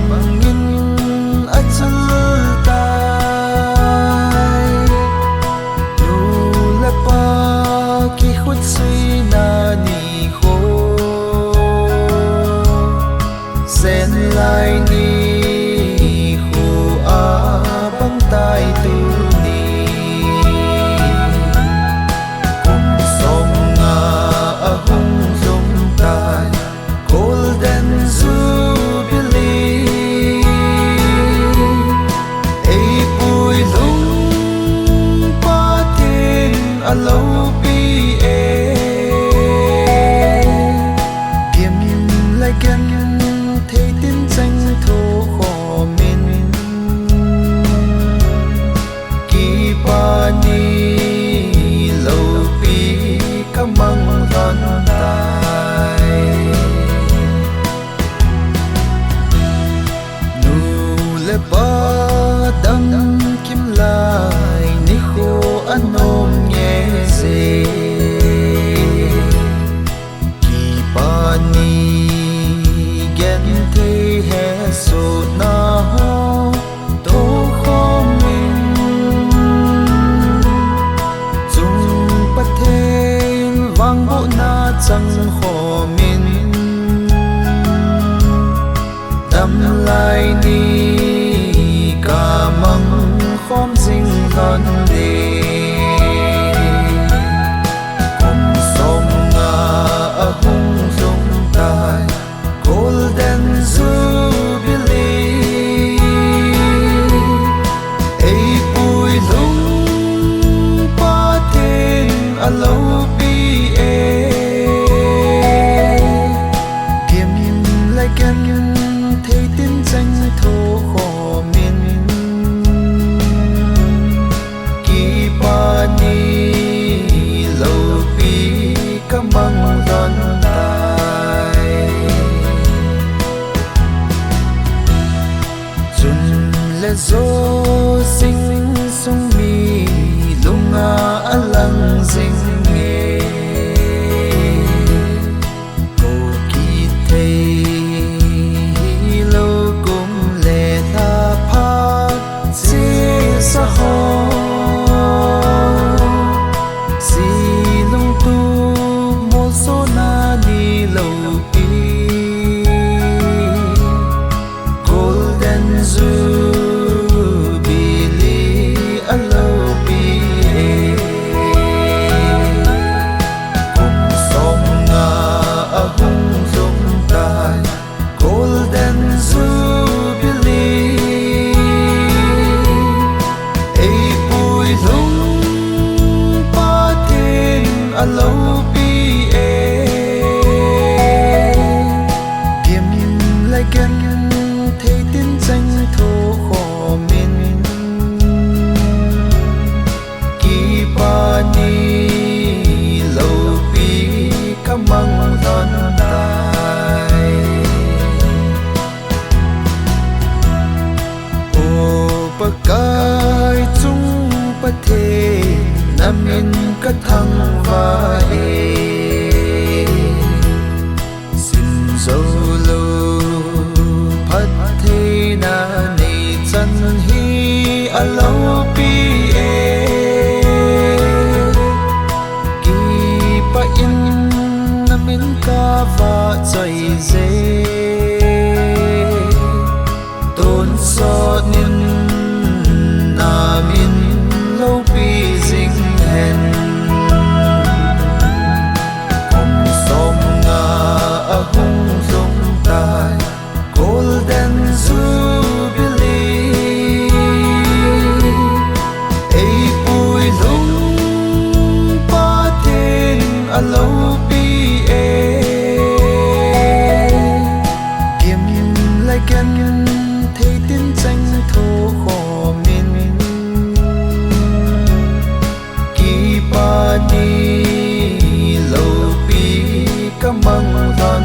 bangin achul tai nula pa ki khut sui na ni kho sen lai ni kho a bang tai tu ni kum som nga a hung zum tai golden jubilee ei pui lung pa tin alo pi e kiếm lại gần thấy tin danh thô khó min kỳ pa ni lâu pi cam mang van tai nu le pa dam kim lai ni kho anom nghe se kỳ pa ni gen thế he so na ho to kho min chung pa then wang bo na chang kho min dam lai ni ka mang khom jing lon de kum som nga a hung zum tai golden jubilee ei pui lung pa tin alo pi e kiếm lại gần thấy tin danh thô khó min kỳ pa ni lâu pi cam mang lon tai chun le zo sing sung mi lunga alang sing nge ko ki thei lo kum le tha pha si sa ho si lung tu mo so na ni lo pi golden jubilee alo pi kum som nga a hung zum tai golden jubilee ei pui lung pa tin alo pi e kiếm lại gần thấy tin danh thô khó min kỳ pa ni lâu pi cam mang lon tai o pa kai chung pa the namin ka thang va e sim zo lo phat the na nei chan hi alo pi e kỳ pa in namin ka va chai ze ton so nin namin lo pi jing hen kum som nga a hung zum tai golden jubilee ei pui lung pa tin alo pi e kiếm lại gần thấy tin danh thô khó min kỳ pa ni lâu pi cam mang lon